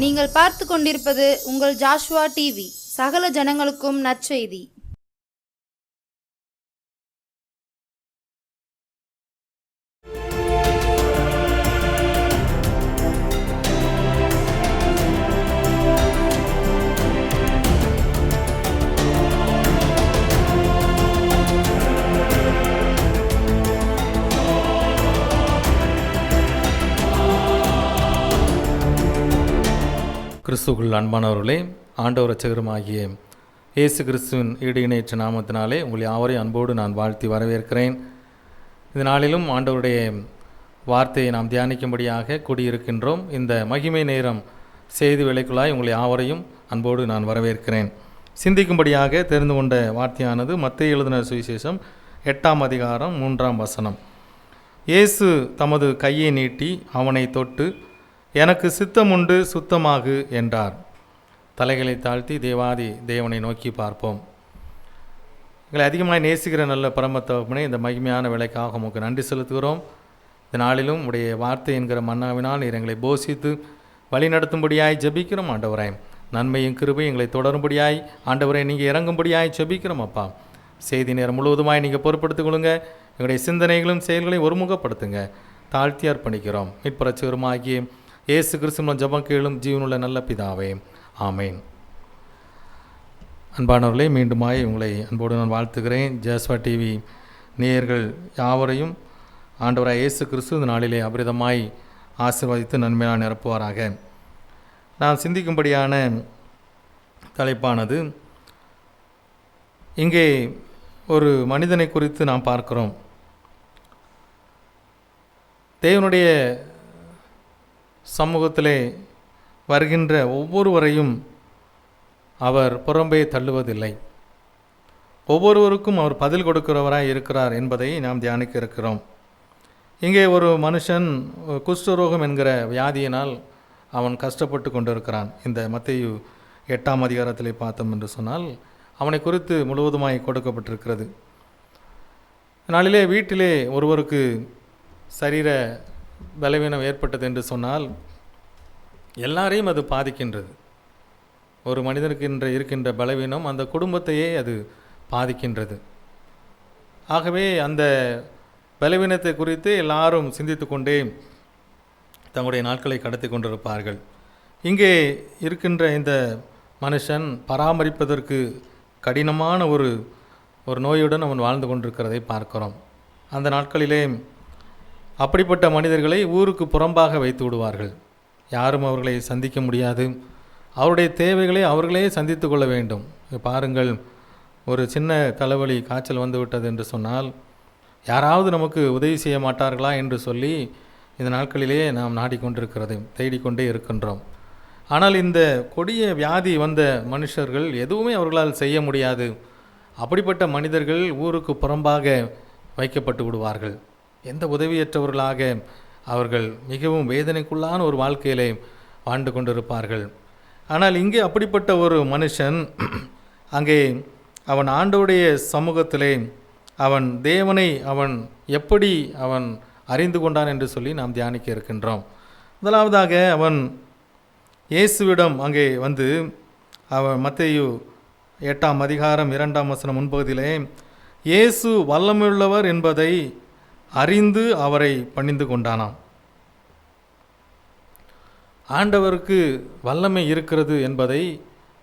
நீங்கள் பார்த்து கொண்டிருப்பது உங்கள் ஜாஷுவா டிவி. சகல ஜனங்களுக்கும் நற்செய்தி. கிறிஸ்துவுக்குள் அன்பானவர்களே, ஆண்டவர் இரட்சகருமாகிய இயேசு கிறிஸ்துவின் ஈடு இணையற்ற நாமத்தினாலே உங்களை யாவரையும் அன்போடு நான் வாழ்த்தி வரவேற்கிறேன். இந்த நாளிலும் ஆண்டவருடைய வார்த்தையை நாம் தியானிக்கும்படியாக கூடியிருக்கின்றோம். இந்த மகிமை நேரம் செய்தி வேளைக்குள்ளாய் உங்களை யாவரையும் அன்போடு நான் வரவேற்கிறேன். சிந்திக்கும்படியாக தெரிந்து கொண்ட வார்த்தையானது மத்தேயு எழுதின சுவிசேஷம் 8ஆம் அதிகாரம் 3ஆம் வசனம். இயேசு தமது கையை நீட்டி அவனை தொட்டு, எனக்கு சித்தமுண்டு, சுத்தமாகு என்றார். தலைகளை தாழ்த்தி தேவாதி தேவனை நோக்கி பார்ப்போம். எங்களை அதிகமாக நேசிக்கிற நல்ல பரமத்தகப்பனே, இந்த மகிமையான வேலைக்காக உமக்கு நன்றி செலுத்துகிறோம். இந்த நாளிலும் உடைய வார்த்தை என்கிற மன்னாவினால் நீர் எங்களை போஷித்து வழி நடத்தும்படியாய் ஜெபிக்கிறோம். ஆண்டவரே, நன்மையும் கிருபையும் எங்களை தொடரும்படியாய் ஆண்டவரை நீங்கள் இறங்கும்படியாய் ஜெபிக்கிறோம். அப்பா, செய்தி நேரம் முழுவதுமாய் நீங்கள் பொறுப்படுத்திக் கொள்ளுங்க. எங்களுடைய சிந்தனைகளும் செயல்களையும் ஒருமுகப்படுத்துங்க. தாழ்த்தி அர்ப்பணிக்கிறோம். மீட்பரட்சகருமாகிய இயேசு கிறிஸ்துவின் ஜெபம் கேளும் ஜீவனுள்ள நல்ல பிதாவே, ஆமேன். அன்பானவர்களே, மீண்டுமாய் உங்களை அன்போடு நான் வாழ்த்துகிறேன். ஜாஸ்வா டிவி நேயர்கள் யாவரையும் ஆண்டவராய் இயேசு கிறிஸ்து இந்த நாளிலே அபரிதமாய் ஆசீர்வதித்து நன்மையாக நிரப்புவாராக. நாம் சிந்திக்கும்படியான தலைப்பானது, இங்கே ஒரு மனிதனை குறித்து நாம் பார்க்கிறோம். தேவனுடைய சமூகத்திலே வருகின்ற ஒவ்வொருவரையும் அவர் புறம்பே தள்ளுவதில்லை. ஒவ்வொருவருக்கும் அவர் பதில் கொடுக்கிறவராய் இருக்கிறார் என்பதை நாம் தியானிக்க இருக்கிறோம். இங்கே ஒரு மனுஷன் குஷ்டரோகம் என்கிற வியாதியினால் அவன் கஷ்டப்பட்டு கொண்டிருக்கிறான். இந்த மத்தேயு 8ஆம் அதிகாரத்திலே பார்த்தோம் என்று சொன்னால் அவனை குறித்து முழுவதுமாய் கொடுக்கப்பட்டிருக்கிறது. நாளிலே வீட்டிலே ஒருவருக்கு சரீர பலவீனம் ஏற்பட்டது என்று சொன்னால் எல்லாரையும் அது பாதிக்கின்றது. ஒரு மனிதனுக்கு இருக்கின்ற பலவீனம் அந்த குடும்பத்தையே அது பாதிக்கின்றது. ஆகவே அந்த பலவீனத்தை குறித்து எல்லாரும் சிந்தித்து கொண்டே தங்களுடைய நாட்களை கடத்தி கொண்டிருப்பார்கள். இங்கே இருக்கின்ற இந்த மனுஷன் பராமரிப்பதற்கு கடினமான ஒரு நோயுடன் அவன் வாழ்ந்து கொண்டிருக்கிறதை பார்க்கிறோம். அந்த நாட்களிலே அப்படிப்பட்ட மனிதர்களை ஊருக்கு புறம்பாக வைத்து விடுவார்கள். யாரும் அவர்களை சந்திக்க முடியாது. அவருடைய தேவைகளை அவர்களே சந்தித்து கொள்ள வேண்டும். பாருங்கள், ஒரு சின்ன தலைவலி காய்ச்சல் வந்து விட்டது என்று சொன்னால் யாராவது நமக்கு உதவி செய்ய மாட்டார்களா என்று சொல்லி இந்த நாட்களிலே நாம் நாடிக்கொண்டிருக்கிறது, தேடிக்கொண்டே இருக்கின்றோம். ஆனால் இந்த கொடிய வியாதி வந்த மனுஷர்கள் எதுவுமே அவர்களால் செய்ய முடியாது. அப்படிப்பட்ட மனிதர்கள் ஊருக்கு புறம்பாக வைக்கப்பட்டு விடுவார்கள். எந்த உதவியற்றவர்களாக அவர்கள் மிகவும் வேதனைக்குள்ளான ஒரு வாழ்க்கையிலே வாழ்ந்து கொண்டிருப்பார்கள். ஆனால் இங்கே அப்படிப்பட்ட ஒரு மனுஷன் அங்கே அவன் ஆண்டவருடைய சமூகத்திலே அவன் தேவனை அவன் எப்படி அவன் அறிந்து கொண்டான் என்று சொல்லி நாம் தியானிக்க இருக்கின்றோம். முதலாவதாக அவன் இயேசுவிடம் அங்கே வந்து அவன் மத்தேயு 8ஆம் அதிகாரம் 2ஆம் வசனம் முன்பகுதியிலே இயேசு வல்லமையுள்ளவர் என்பதை அறிந்து அவரை பணிந்து கொண்டானாம். ஆண்டவருக்கு வல்லமை இருக்கிறது என்பதை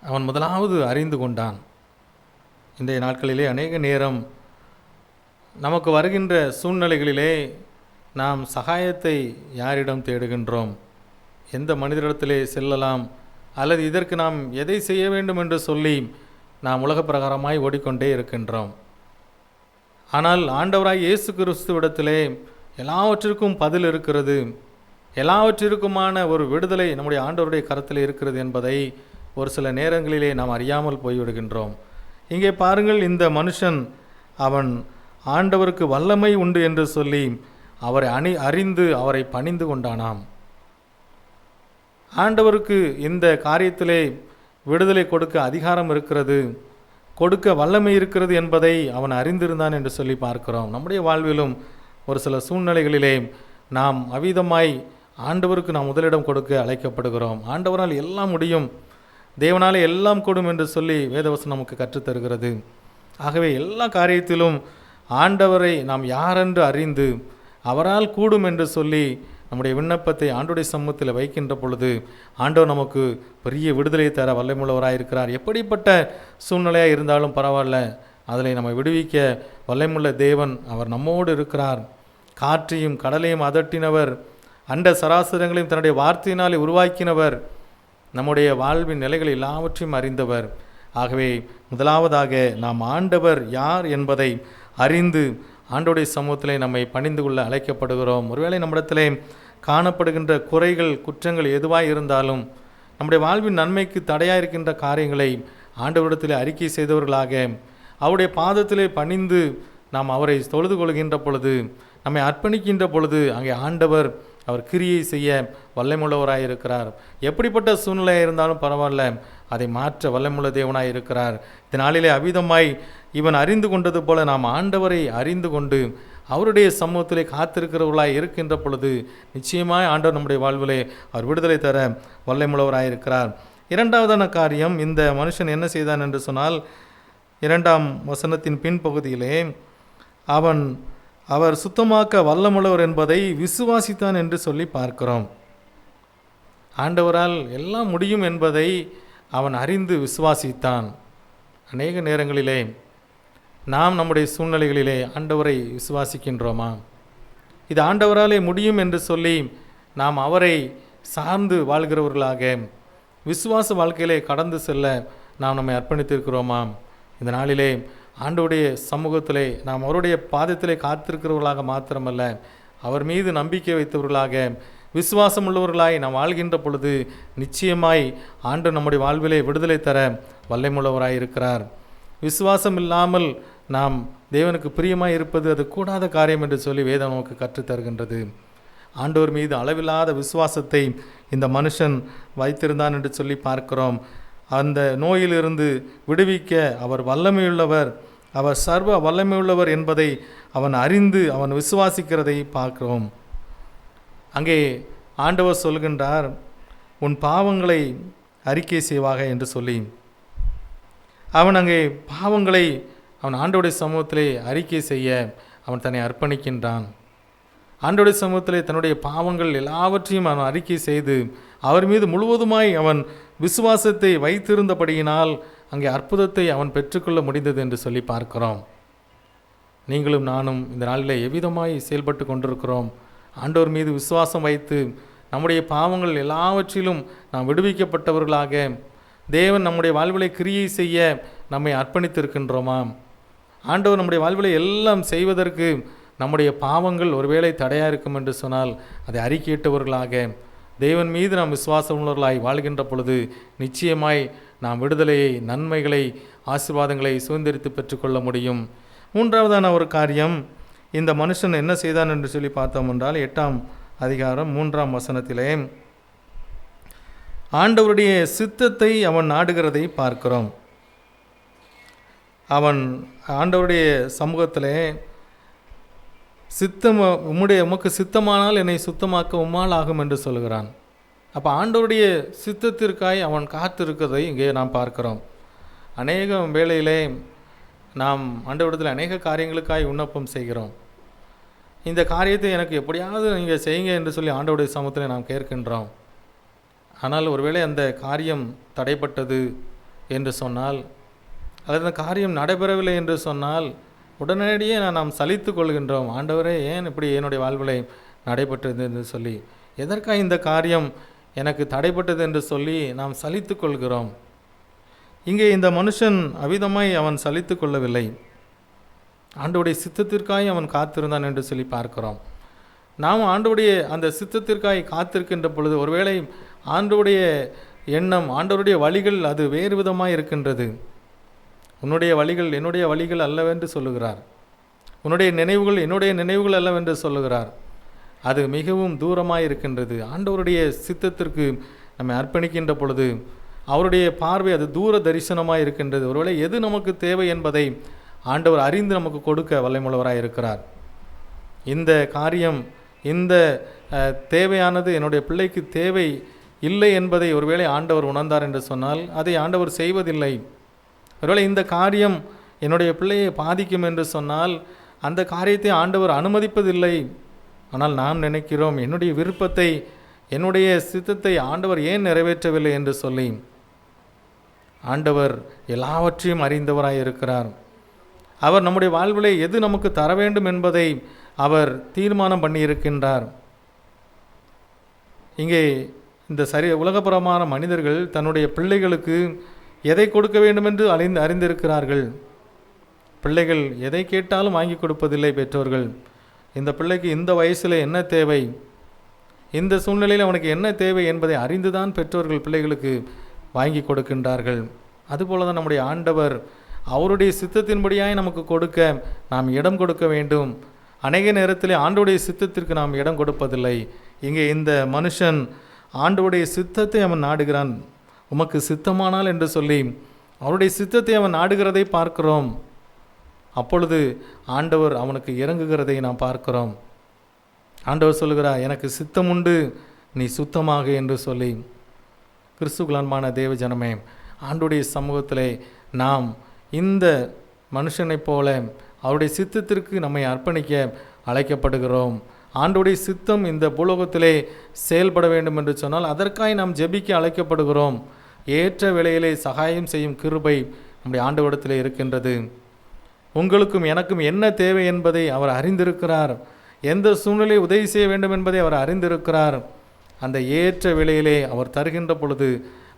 அவன் முதலாவது அறிந்து கொண்டான். இன்றைய நாட்களிலே அநேக நேரம் நமக்கு வருகின்ற சூழ்நிலைகளிலே நாம் சகாயத்தை யாரிடம் தேடுகின்றோம்? எந்த மனிதரிடத்திலே செல்லலாம்? அல்லது இதற்கு நாம் எதை செய்ய வேண்டும் என்று சொல்லி நாம் உலக பிரகாரமாய் ஓடிக்கொண்டே இருக்கின்றோம். ஆனால் ஆண்டவராய் இயேசு கிறிஸ்துவிடத்திலே எல்லாவற்றிற்கும் பதில் இருக்கிறது. எல்லாவற்றிற்குமான ஒரு விடுதலை நம்முடைய ஆண்டவருடைய கரத்தில் இருக்கிறது என்பதை ஒரு சில நேரங்களிலே நாம் அறியாமல் போய்விடுகின்றோம். இங்கே பாருங்கள், இந்த மனுஷன் அவன் ஆண்டவருக்கு வல்லமை உண்டு என்று சொல்லி அவரை அறிந்து அவரை பணிந்து கொண்டானாம். ஆண்டவருக்கு இந்த காரியத்திலே விடுதலை கொடுக்க அதிகாரம் இருக்கிறது, கொடுக்க வல்லமை இருக்கிறது என்பதை அவன் அறிந்திருந்தான் என்று சொல்லி பார்க்கிறோம். நம்முடைய வாழ்விலும் ஒரு சில சூழ்நிலைகளிலே நாம் அவிதமாய் ஆண்டவருக்கு நாம் முதலிடம் கொடுக்க அழைக்கப்படுகிறோம். ஆண்டவரால் எல்லாம் முடியும், தேவனால் எல்லாம் கூடும் என்று சொல்லி வேதவசனம் நமக்கு கற்றுத்தருகிறது. ஆகவே எல்லா காரியத்திலும் ஆண்டவரை நாம் யாரென்று அறிந்து அவரால் கூடும் என்று சொல்லி நம்முடைய விண்ணப்பத்தை ஆண்டவருடைய சமூகத்தில் வைக்கின்ற பொழுது ஆண்டவர் நமக்கு பெரிய விடுதலை தர வல்லமையுள்ளவராக இருக்கிறார். எப்படிப்பட்ட சூழ்நிலையாக இருந்தாலும் பரவாயில்ல, அதில் நம்மை விடுவிக்க வல்லமையுள்ள தேவன் அவர் நம்மோடு இருக்கிறார். காற்றையும் கடலையும் அதட்டினவர், அண்ட சராசரங்களையும் தன்னுடைய வார்த்தையினாலே உருவாக்கினவர், நம்முடைய வாழ்வின் நிலைகள் எல்லாவற்றையும் அறிந்தவர். ஆகவே முதலாவதாக நாம் ஆண்டவர் யார் என்பதை அறிந்து ஆண்டவருடைய சமூகத்திலே நம்மை பணிந்து கொள்ள அழைக்கப்படுகிறோம். ஒருவேளை நம்மிடத்திலே காணப்படுகின்ற குறைகள் குற்றங்கள் எதுவாக இருந்தாலும் நம்முடைய வாழ்வின் நன்மைக்கு தடையாக இருக்கின்ற காரியங்களை ஆண்டவரிடத்திலே அறிக்கை செய்தவர்களாக அவருடைய பாதத்திலே பணிந்து நாம் அவரை தொழுது கொள்கின்ற பொழுது, நம்மை அர்ப்பணிக்கின்ற பொழுது அங்கே ஆண்டவர் அவர் கிரியை செய்ய வல்லமுள்ளவராக இருக்கிறார். எப்படிப்பட்ட சூழ்நிலையாக இருந்தாலும் பரவாயில்ல, அதை மாற்ற வல்லமுள்ள தேவனாக இருக்கிறார். இந்த நாளிலே அவிதமாய் இவன் அறிந்து கொண்டது போல நாம் ஆண்டவரை அறிந்து கொண்டு அவருடைய சமூகத்திலே காத்திருக்கிறவர்களாய் இருக்கின்ற பொழுது நிச்சயமாய் ஆண்டவர் நம்முடைய வாழ்விலே அவர் விடுதலை தர வல்லமுள்ளவராக இருக்கிறார். இரண்டாவதான காரியம், இந்த மனுஷன் என்ன செய்தான் என்று சொன்னால், 2ஆம் வசனத்தின் பின்பகுதியிலே அவர் சுத்தமாக்க வல்லமுள்ளவர் என்பதை விசுவாசித்தான் என்று சொல்லி பார்க்கிறோம். ஆண்டவரால் எல்லாம் முடியும் என்பதை அவன் அறிந்து விசுவாசித்தான். அநேக நேரங்களிலே நாம் நம்முடைய சூழ்நிலைகளிலே ஆண்டவரை விசுவாசிக்கின்றோமா? இது ஆண்டவராலே முடியும் என்று சொல்லி நாம் அவரை சார்ந்து வாழ்கிறவர்களாக விசுவாச வாழ்க்கையிலே கடந்து செல்ல நாம் நம்மை அர்ப்பணித்திருக்கிறோமா? இந்த நாளிலே ஆண்டவருடைய சமூகத்திலே நாம் அவருடைய பாதத்திலே காத்திருக்கிறவர்களாக மாத்திரமல்ல, அவர் மீது நம்பிக்கை வைத்தவர்களாக விசுவாசம் உள்ளவர்களாய் நாம் வாழ்கின்ற பொழுது நிச்சயமாய் ஆண்டு நம்முடைய வாழ்விலே விடுதலை தர வல்லமையுள்ளவராய் இருக்கிறார். விசுவாசம் இல்லாமல் நாம் தேவனுக்கு பிரியமாய் இருப்பது அது கூடாத காரியம் என்று சொல்லி வேதம் நமக்கு கற்றுத்தருகின்றது. ஆண்டவர் மீது அளவில்லாத விசுவாசத்தை இந்த மனுஷன் வைத்திருந்தான் என்று சொல்லி பார்க்கிறோம். அந்த நோயிலிருந்து விடுவிக்க அவர் வல்லமையுள்ளவர், அவர் சர்வ வல்லமையுள்ளவர் என்பதை அவன் அறிந்து அவன் விசுவாசிக்கிறதை பார்க்கிறோம். அங்கே ஆண்டவர் சொல்கின்றார், உன் பாவங்களை அறிக்கை செய்வாக என்று சொல்லி அவன் அங்கே பாவங்களை அவன் ஆண்டவருடைய சமூகத்திலே அறிக்கை செய்ய அவன் தன்னை அர்ப்பணிக்கின்றான். ஆண்டவருடைய சமூகத்திலே தன்னுடைய பாவங்கள் எல்லாவற்றையும் அவன் அறிக்கை செய்து அவர் மீது முழுவதுமாய் அவன் விசுவாசத்தை வைத்திருந்தபடியினால் அங்கே அற்புதத்தை அவன் பெற்றுக்கொள்ள முடிந்தது என்று சொல்லி பார்க்கிறோம். நீங்களும் நானும் இந்த நாளில் எவ்விதமாய் செயல்பட்டு கொண்டிருக்கிறோம்? ஆண்டவர் மீது விசுவாசம் வைத்து நம்முடைய பாவங்கள் எல்லாவற்றிலும் நாம் விடுவிக்கப்பட்டவர்களாக தேவன் நம்முடைய வாழ்விலை கிரியை செய்ய நம்மை அர்ப்பணித்திருக்கின்றோமா? ஆண்டவர் நம்முடைய வாழ்விலை எல்லாம் செய்வதற்கு நம்முடைய பாவங்கள் ஒருவேளை தடையாக இருக்கும் என்று சொன்னால் அதை அறிக்கையிட்டவர்களாக தேவன் மீது நாம் விசுவாசம் உள்ளவர்களாய் வாழ்கின்ற பொழுது நிச்சயமாய் நாம் விடுதலையை, நன்மைகளை, ஆசீர்வாதங்களை சுதந்திரித்து பெற்றுக்கொள்ள முடியும். மூன்றாவதான ஒரு காரியம், இந்த மனுஷன் என்ன செய்தான் என்று சொல்லி பார்த்தோம் என்றால் 8ஆம் அதிகாரம் 3ஆம் வசனத்திலே ஆண்டவருடைய சித்தத்தை அவன் நாடுகிறதை பார்க்கிறோம். அவன் ஆண்டவருடைய சமூகத்திலே உமக்கு சித்தமானால் என்னை சுத்தமாக்க உம்மால் ஆகும் என்று சொல்கிறான். அப்போ ஆண்டவருடைய சித்தத்திற்காய் அவன் காத்திருக்கிறதை இங்கே நாம் பார்க்கிறோம். அநேக வேளையிலே நாம் ஆண்டவரிடத்தில் அநேக காரியங்களுக்காய் விண்ணப்பம் செய்கிறோம். இந்த காரியத்தை எனக்கு எப்படியாவது நீங்கள் செய்யுங்க என்று சொல்லி ஆண்டவருடைய சமூகத்தில் நாம் கேட்கின்றோம். ஆனால் ஒருவேளை அந்த காரியம் தடைப்பட்டது என்று சொன்னால், அல்லது அந்த காரியம் நடைபெறவில்லை என்று சொன்னால் உடனடியே நாம் சலித்து கொள்கின்றோம். ஆண்டவரே, ஏன் இப்படி என்னுடைய வாழ்விலை நடைபெற்றது என்று சொல்லி, எதற்காக இந்த காரியம் எனக்கு தடைப்பட்டது என்று சொல்லி நாம் சலித்து கொள்கிறோம். இங்கே இந்த மனுஷன் அவிதமாய் அவன் சலித்து கொள்ளவில்லை, ஆண்டவருடைய சித்தத்திற்காய் அவன் காத்திருந்தான் என்று சொல்லி பார்க்கிறோம். நாம் ஆண்டவருடைய அந்த சித்தத்திற்காய் காத்திருக்கின்ற பொழுது ஒருவேளை ஆண்டவருடைய எண்ணம், ஆண்டவருடைய வழிகள் அது வேறு விதமாக இருக்கின்றது. உன்னுடைய வழிகள் என்னுடைய வழிகள் அல்லவென்று சொல்லுகிறார். உன்னுடைய நினைவுகள் என்னுடைய நினைவுகள் அல்லவென்று சொல்லுகிறார். அது மிகவும் தூரமாக இருக்கின்றது. ஆண்டவருடைய சித்தத்திற்கு நம்மை அர்ப்பணிக்கின்ற பொழுது அவருடைய பார்வை அது தூர தரிசனமாக இருக்கின்றது. ஒருவேளை எது நமக்கு தேவை என்பதை ஆண்டவர் அறிந்து நமக்கு கொடுக்க வல்லமையுள்ளவராக இருக்கிறார். இந்த காரியம் இந்த தேவையானது என்னுடைய பிள்ளைக்கு தேவை இல்லை என்பதை ஒருவேளை ஆண்டவர் உணர்ந்தார் என்று சொன்னால் அதை ஆண்டவர் செய்வதில்லை. ஒருவேளை இந்த காரியம் என்னுடைய பிள்ளையை பாதிக்கும் என்று சொன்னால் அந்த காரியத்தை ஆண்டவர் அனுமதிப்பதில்லை. ஆனால் நாம் நினைக்கிறோம், என்னுடைய விருப்பத்தை, என்னுடைய சித்தத்தை ஆண்டவர் ஏன் நிறைவேற்றவில்லை என்று சொல்லி. ஆண்டவர் எல்லாவற்றையும் அறிந்தவராய் இருக்கிறார். அவர் நம்முடைய வாழ்விலே எது நமக்கு தர வேண்டும் என்பதை அவர் தீர்மானம் பண்ணியிருக்கின்றார். இங்கே இந்த உலகப்புறமான மனிதர்கள் தன்னுடைய பிள்ளைகளுக்கு எதை கொடுக்க வேண்டும் என்று அறிந்திருக்கிறார்கள். பிள்ளைகள் எதை கேட்டாலும் வாங்கி கொடுப்பதில்லை பெற்றோர்கள். இந்த பிள்ளைக்கு இந்த வயசில் என்ன தேவை, இந்த சூழ்நிலையில் அவனுக்கு என்ன தேவை என்பதை அறிந்துதான் பெற்றோர்கள் பிள்ளைகளுக்கு வாங்கி கொடுக்கின்றார்கள். அதுபோல தான் நம்முடைய ஆண்டவர் அவருடைய சித்தத்தின்படியாய் நமக்கு கொடுக்க நாம் இடம் கொடுக்க வேண்டும். அநேக நேரத்தில் ஆண்டவருடைய சித்தத்திற்கு நாம் இடம் கொடுப்பதில்லை. இங்கே இந்த மனுஷன் ஆண்டவருடைய சித்தத்தை அவன் நாடுகிறான். உமக்கு சித்தமானால் என்று சொல்லி அவருடைய சித்தத்தை அவன் நாடுகிறதை பார்க்கிறோம். அப்பொழுது ஆண்டவர் அவனுக்கு இறங்குகிறதை நாம் பார்க்கிறோம். ஆண்டவர் சொல்கிறார், எனக்கு சித்தம் உண்டு, நீ சுத்தமாக என்று சொல்லி. கிறிஸ்துக்குள்ளான தேவ ஜனமே, ஆண்டவருடைய சமூகத்திலே நாம் இந்த மனுஷனைப் போல அவருடைய சித்தத்திற்கு நம்மை அர்ப்பணிக்க அழைக்கப்படுகிறோம். ஆண்டவருடைய சித்தம் இந்த பூலோகத்திலே செயல்பட வேண்டும் என்று சொன்னால் அதற்காய் நாம் ஜெபிக்க அழைக்கப்படுகிறோம். ஏற்ற வேளையிலே சகாயம் செய்யும் கிருபை நம்முடைய ஆண்டவரிடத்திலே இருக்கின்றது. உங்களுக்கும் எனக்கும் என்ன தேவை என்பதை அவர் அறிந்திருக்கிறார். எந்த சூழ்நிலை உதவி செய்ய வேண்டும் என்பதை அவர் அறிந்திருக்கிறார். அந்த ஏற்ற வேளையிலே அவர் தருகின்ற பொழுது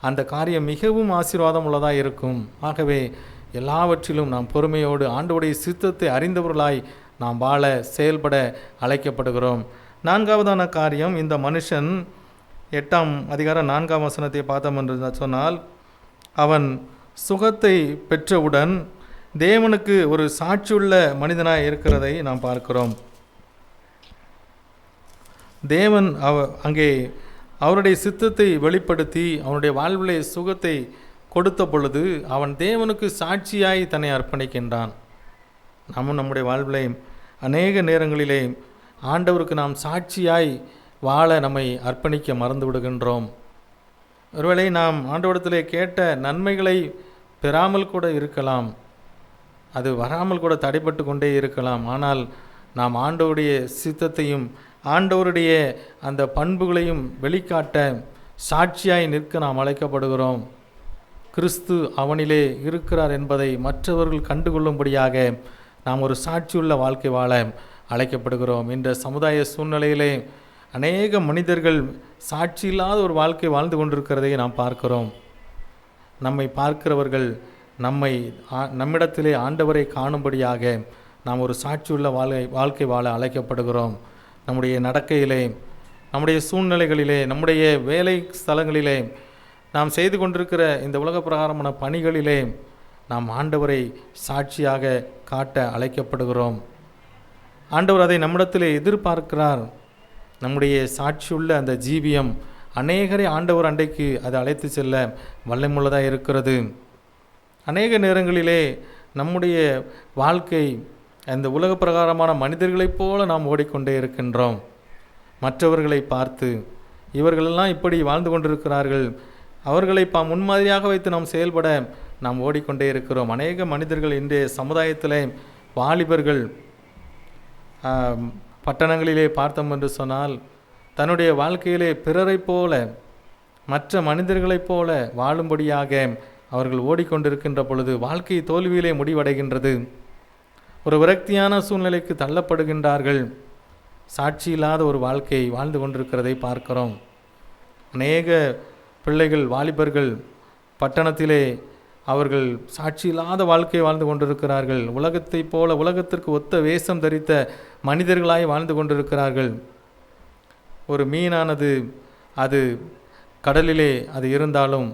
அந்த காரியம் மிகவும் ஆசீர்வாதம் உள்ளதாக இருக்கும். ஆகவே எல்லாவற்றிலும் நாம் பொறுமையோடு ஆண்டவருடைய சித்தத்தை அறிந்தவர்களாய் நாம் வாழ செயல்பட அழைக்கப்படுகிறோம். நான்காவதான காரியம், இந்த மனுஷன் 8ஆம் அதிகாரம் 4ஆம் வசனத்தை பார்த்தோம் என்று சொன்னால், அவன் சுகத்தை பெற்றவுடன் தேவனுக்கு ஒரு சாட்சியுள்ள மனிதனாய் இருக்கிறதை நாம் பார்க்கிறோம். தேவன் அங்கே அவருடைய சித்தத்தை வெளிப்படுத்தி அவனுடைய வாழ்விலே சுகத்தை கொடுத்த பொழுது அவன் தேவனுக்கு சாட்சியாய் தன்னை அர்ப்பணிக்கின்றான். நாமும் நம்முடைய வாழ்விலே அநேக நேரங்களிலே ஆண்டவருக்கு நாம் சாட்சியாய் வாழ நம்மை அர்ப்பணிக்க மறந்து விடுகின்றோம். ஒருவேளை நாம் ஆண்டவரிடத்திலே கேட்ட நன்மைகளை பெறாமல் கூட இருக்கலாம், அது வராமல் கூட தடைப்பட்டு கொண்டே இருக்கலாம். ஆனால் நாம் ஆண்டவருடைய சித்தத்தையும் ஆண்டவருடைய அந்த பண்புகளையும் வெளிக்காட்ட சாட்சியாய் நிற்க நாம் அழைக்கப்படுகிறோம். கிறிஸ்து அவனிலே இருக்கிறார் என்பதை மற்றவர்கள் கண்டுகொள்ளும்படியாக நாம் ஒரு சாட்சியுள்ள வாழ்க்கை வாழ அழைக்கப்படுகிறோம். இந்த சமுதாய சூழ்நிலையிலே அநேக மனிதர்கள் சாட்சி இல்லாத ஒரு வாழ்க்கை வாழ்ந்து கொண்டிருக்கிறதை நாம் பார்க்கிறோம். நம்மை பார்க்கிறவர்கள் நம்மிடத்திலே ஆண்டவரை காணும்படியாக நாம் ஒரு சாட்சியுள்ள வாழ்க்கை வாழ அழைக்கப்படுகிறோம். நம்முடைய நடக்கையிலே, நம்முடைய சூழ்நிலைகளிலே, நம்முடைய வேலை ஸ்தலங்களிலே, நாம் செய்து கொண்டிருக்கிற இந்த உலக பிரகாரமான பணிகளிலே நாம் ஆண்டவரை சாட்சியாக காட்ட அழைக்கப்படுகிறோம். ஆண்டவர் அதை நம்மிடத்திலே எதிர்பார்க்கிறார். நம்முடைய சாட்சியுள்ள அந்த ஜீவியம் அநேகரை ஆண்டவர் அண்டைக்கு அதை அழைத்து செல்ல வல்லமுள்ளதாக இருக்கிறது. அநேக நேரங்களிலே நம்முடைய வாழ்க்கை அந்த உலக பிரகாரமான மனிதர்களைப் போல நாம் ஓடிக்கொண்டே இருக்கின்றோம். மற்றவர்களை பார்த்து இவர்களெல்லாம் இப்படி வாழ்ந்து கொண்டிருக்கிறார்கள், அவர்களை முன்மாதிரியாக வைத்து நாம் செயல்பட நாம் ஓடிக்கொண்டே இருக்கிறோம். அநேக மனிதர்கள் இன்றைய சமுதாயத்தில் வாலிபர்கள் பட்டணங்களிலே பார்த்தோம் என்று சொன்னால் தன்னுடைய வாழ்க்கையிலே பிறரை போல மற்ற மனிதர்களைப் போல வாழும்படியாக அவர்கள் ஓடிக்கொண்டிருக்கின்ற பொழுது வாழ்க்கை தோல்வியிலே முடிவடைகின்றது. ஒரு விரக்தியான சூழ்நிலைக்கு தள்ளப்படுகின்றார்கள். சாட்சி இல்லாத ஒரு வாழ்க்கையை வாழ்ந்து கொண்டிருக்கிறதை பார்க்கிறோம். அநேக பிள்ளைகள், வாலிபர்கள் பட்டணத்திலே அவர்கள் சாட்சி இல்லாத வாழ்க்கையை வாழ்ந்து கொண்டிருக்கிறார்கள். உலகத்தைப் போல உலகத்திற்கு ஒத்த வேஷம் தரித்த மனிதர்களாய் வாழ்ந்து கொண்டிருக்கிறார்கள். ஒரு மீனானது அது கடலிலே அது இருந்தாலும்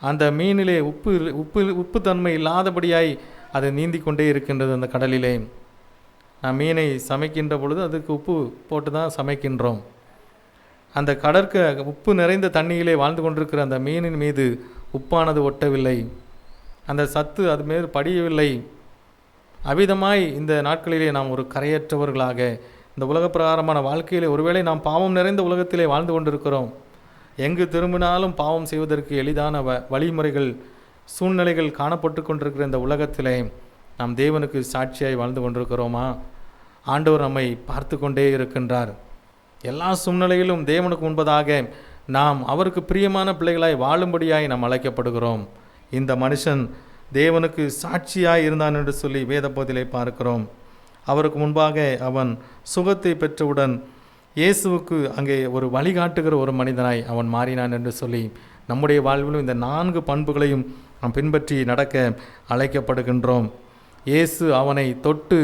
அந்த மீனிலே உப்பு தன்மை இல்லாதபடியாய் அது நீந்தி கொண்டே இருக்கின்றது. அந்த கடலிலே நாம் மீனை சமைக்கின்ற பொழுது அதுக்கு உப்பு போட்டு தான் சமைக்கின்றோம். அந்த உப்பு நிறைந்த தண்ணியிலே வாழ்ந்து கொண்டிருக்கிற அந்த மீனின் மீது உப்பானது ஒட்டவில்லை, அந்த சத்து அது மீது படியவில்லை. அவ்விதமாய் இந்த நாட்களிலே நாம் ஒரு கரையற்றவர்களாக இந்த உலக பிரகாரமான வாழ்க்கையிலே ஒருவேளை நாம் பாவம் நிறைந்த உலகத்திலே வாழ்ந்து கொண்டிருக்கிறோம். எங்கு திரும்பினாலும் பாவம் செய்வதற்கு எளிதான வழிமுறைகள், சூழ்நிலைகள் காணப்பட்டு கொண்டிருக்கிற இந்த உலகத்திலே நாம் தேவனுக்கு சாட்சியாய் வாழ்ந்து கொண்டிருக்கிறோமா? ஆண்டவர் நம்மை பார்த்து கொண்டே இருக்கின்றார். எல்லா சூழ்நிலையிலும் தேவனுக்கு முன்பதாக நாம் அவருக்கு பிரியமான பிள்ளைகளாய் வாழும்படியாய் நாம் அழைக்கப்படுகிறோம். இந்த மனுஷன் தேவனுக்கு சாட்சியாய் இருந்தான் என்று சொல்லி வேத பகுதியிலே பார்க்கிறோம். அவருக்கு முன்பாக அவன் சுகத்தை பெற்றவுடன் இயேசுவுக்கு அங்கே ஒரு வழிகாட்டுகிற ஒரு மனிதனாய் அவன் மாறினான் என்று சொல்லி நம்முடைய வாழ்விலும் இந்த 4 பண்புகளையும் நாம் பின்பற்றி நடக்க அழைக்கப்படுகின்றோம். இயேசு அவனை தொட்டு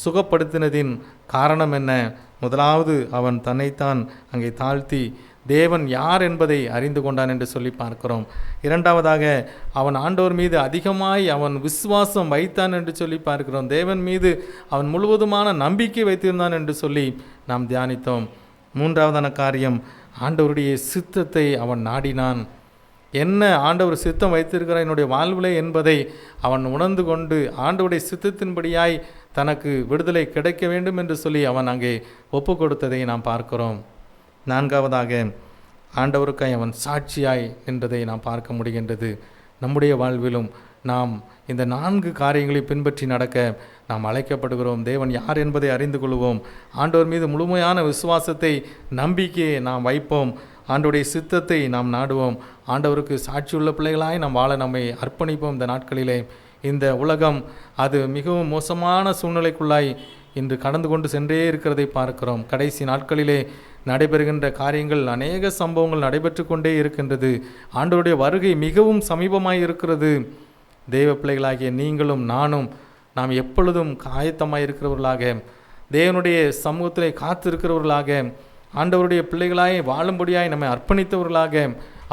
சுகப்படுத்தினதின் காரணம் என்ன? முதலாவது அவன் தன்னைத்தான் அங்கே தாழ்த்தி தேவன் யார் என்பதை அறிந்து கொண்டான் என்று சொல்லி பார்க்கிறோம். இரண்டாவதாக அவன் ஆண்டவர் மீது அதிகமாய் அவன் விசுவாசம் வைத்தான் என்று சொல்லி பார்க்கிறோம். தேவன் மீது அவன் முழுவதுமான நம்பிக்கை வைத்திருந்தான் என்று சொல்லி நாம் தியானித்தோம். மூன்றாவதான காரியம், ஆண்டவருடைய சித்தத்தை அவன் நாடினான். என்ன ஆண்டவர் சித்தம் வைத்திருக்கிறார் என்னுடைய வாழ்விலே என்பதை அவன் உணர்ந்து கொண்டு ஆண்டவருடைய சித்தத்தின்படியாய் தனக்கு விடுதலை கிடைக்க வேண்டும் என்று சொல்லி அவன் அங்கே ஒப்பு கொடுத்ததை நாம் பார்க்கிறோம். நான்காவதாக ஆண்டவருக்காய் அவன் சாட்சியாய் நின்றதை நாம் பார்க்க முடிகின்றது. நம்முடைய வாழ்விலும் நாம் இந்த 4 காரியங்களை பின்பற்றி நடக்க நாம் அழைக்கப்படுகிறோம். தேவன் யார் என்பதை அறிந்து கொள்வோம். ஆண்டவர் மீது முழுமையான விசுவாசத்தை, நம்பிக்கையை நாம் வைப்போம். ஆண்டவருடைய சித்தத்தை நாம் நாடுவோம். ஆண்டவருக்கு சாட்சியுள்ள பிள்ளைகளாய் நாம் வாழ நம்மை அர்ப்பணிப்போம். இந்த நாட்களிலே இந்த உலகம் அது மிகவும் மோசமான சூழ்நிலைக்குள்ளாய் இன்று கடந்து கொண்டு சென்றே இருக்கிறதை பார்க்கிறோம். கடைசி நாட்களிலே நடைபெறுகின்ற காரியங்கள், அநேக சம்பவங்கள் நடைபெற்று கொண்டே இருக்கின்றது. ஆண்டவருடைய வருகை மிகவும் சமீபமாய் இருக்கிறது. தெய்வ பிள்ளைகளாகிய நீங்களும் நானும் நாம் எப்பொழுதும் ஆயத்தமாய் இருக்கிறவர்களாக, தேவனுடைய சமூகத்திலே காத்திருக்கிறவர்களாக, ஆண்டவருடைய பிள்ளைகளாய் வாழும்படியாய் நம்மை அர்ப்பணித்தவர்களாக,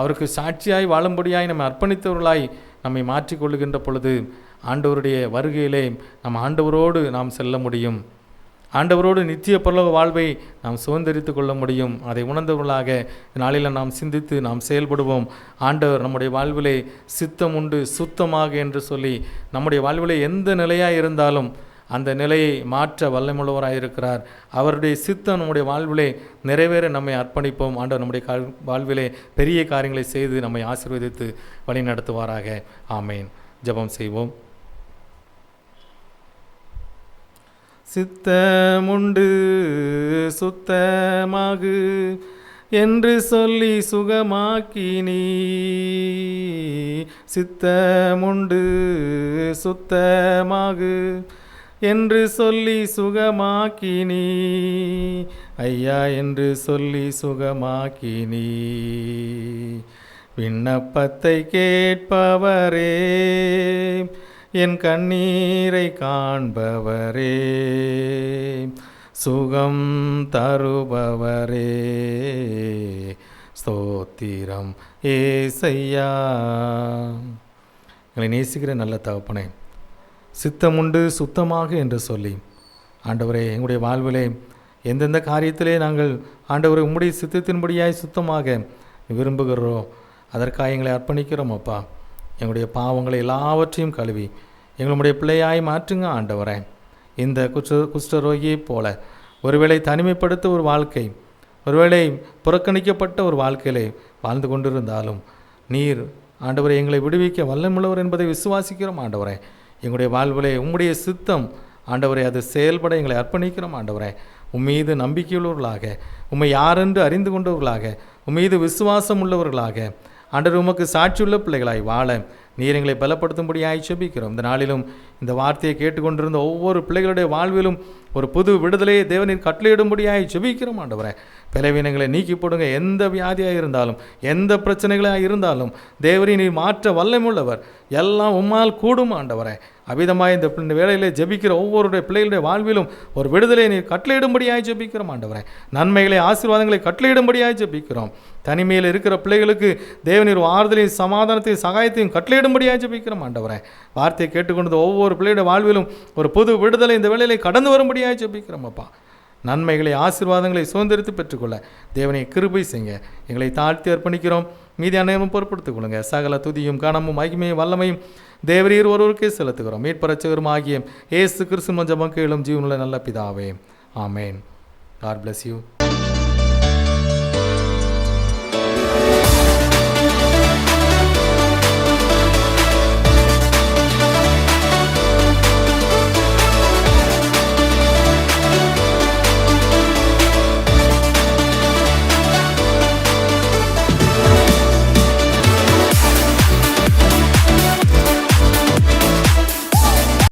அவருக்கு சாட்சியாய் வாழும்படியாய் நம்மை அர்ப்பணித்தவர்களாய் நம்மை மாற்றிக்கொள்ளுகின்ற பொழுது ஆண்டவருடைய வருகையிலே நாம் ஆண்டவரோடு நாம் செல்ல முடியும். ஆண்டவரோடு நித்திய பரலோக வாழ்வை நாம் சுதந்திரித்து கொள்ள முடியும். அதை உணர்ந்தவர்களாக நாளில் நாம் சிந்தித்து நாம் செயல்படுவோம். ஆண்டவர் நம்முடைய வாழ்விலே சித்தம் உண்டு சுத்தமாக என்று சொல்லி நம்முடைய வாழ்விலே எந்த நிலையாக இருந்தாலும் அந்த நிலையை மாற்ற வல்லமுள்ளவராக இருக்கிறார். அவருடைய சித்தம் நம்முடைய வாழ்விலே நிறைவேற நம்மை அர்ப்பணிப்போம். ஆண்டவர் நம்முடைய வாழ்விலே பெரிய காரியங்களை செய்து நம்மை ஆசீர்வதித்து வழி நடத்துவாராக. ஆமேன். ஜெபம் செய்வோம். சித்தமுண்டு சுத்தமாகு என்று சொல்லி சுகமாக்கினி, சித்தமுண்டு சுத்தமாகு என்று சொல்லி சுகமாக்கினி, ஐயா என்று சொல்லி சுகமாக்கினி. விண்ணப்பத்தை கேட்பவரே, என் கண்ணீரை காண்பவரே, சுகம் தருபவரே, ஸ்தோத்திரம் ஏசையா. எங்களை நேசிக்கிற நல்ல தகப்பனே, சித்தமுண்டு சுத்தமாக என்று சொல்லி ஆண்டவரே எங்களுடைய வாழ்விலே எந்தெந்த காரியத்திலே நாங்கள் ஆண்டவரை உம்முடைய சித்தத்தின்படியாய் சுத்தமாக விரும்புகிறோம் அதற்காக எங்களை அர்ப்பணிக்கிறோம். அப்பா, எங்களுடைய பாவங்களை எல்லாவற்றையும் கழுவி எங்களுடைய பிள்ளையாய் மாற்றுங்க ஆண்டவரே. இந்த குஷ்டரோகியை போல ஒருவேளை தனிமைப்படுத்த ஒரு வாழ்க்கை, ஒருவேளை புறக்கணிக்கப்பட்ட ஒரு வாழ்க்கையிலே வாழ்ந்து கொண்டிருந்தாலும் நீர் ஆண்டவரை எங்களை விடுவிக்க வல்லமுள்ளவர் என்பதை விசுவாசிக்கிறோம் ஆண்டவரே. எங்களுடைய வாழ்விலே உம்முடைய சித்தம் ஆண்டவரை அது செயல்பட எங்களை அர்ப்பணிக்கிறோம் ஆண்டவரே. உம்மீது நம்பிக்கையுள்ளவர்களாக, உம்மை யாரென்று அறிந்து கொண்டவர்களாக, உம்மீது விசுவாசம் உள்ளவர்களாக, ஆண்டவர் உமக்கு சாட்சியுள்ள பிள்ளைகளாய் வாழ நீர் எங்களை பலப்படுத்தும்படியாய் ஜெபிக்கிறோம். இந்த நாளிலும் இந்த வார்த்தையை கேட்டுக்கொண்டிருந்த ஒவ்வொரு பிள்ளைகளுடைய வாழ்விலும் ஒரு புது விடுதலையை தேவனின் கட்டளையிடும்படியாய் ஜெபிக்கிறோம் ஆண்டவரே. பலவீனங்களை நீக்கி போடுங்க. எந்த வியாதியாக இருந்தாலும், எந்த பிரச்சனைகளாக இருந்தாலும் தேவரை நீர் மாற்ற வல்லமுள்ளவர். எல்லாம் உம்மால் கூடும் ஆண்டவரே. அவிதமாக இந்த வேளையிலே ஜெபிக்கிற ஒவ்வொருடைய பிள்ளைகளுடைய வாழ்விலும் ஒரு விடுதலை நீர் கட்டளையிடும்படியாய் ஜெபிக்கிறோம் ஆண்டவரே. நன்மைகளை ஆசீர்வாதங்களை கட்டளையிடும்படியாய் ஜெபிக்கிறோம். தனிமையில் இருக்கிற பிள்ளைகளுக்கு தேவனீர் ஆறுதலையும் சமாதானத்தையும் சகாயத்தையும் கட்டளையிடும்படியாக ஜெபிக்கிறோம் ஆண்டவரே. வார்த்தையை கேட்டுக்கொண்டு ஒவ்வொரு பிள்ளையுடைய வாழ்விலும் ஒரு புது விடுதலை இந்த வேளையிலே கடந்து வரும்படியாக ஜெபிக்கிறோம் அப்பா. நன்மைகளை ஆசீர்வாதங்களை சுதந்திரித்து பெற்றுக்கொள்ள தேவனை கிருபை செய்ய எங்களை தாழ்த்தி அர்ப்பணிக்கிறோம். மீதி அனைவரும் பொறுப்படுத்திக் கொள்ளுங்க. சகல துதியும் கனமும் மகிமையும் வல்லமையும் தேவரீர் ஒருவருக்கே செலுத்துகிறோம். மீட்பரட்சகரும் ஆகிய இயேசு கிறிஸ்துவின் ஜெபம் கேளும் ஜீவனுள்ள நல்ல பிதாவே. ஆமேன். God bless you.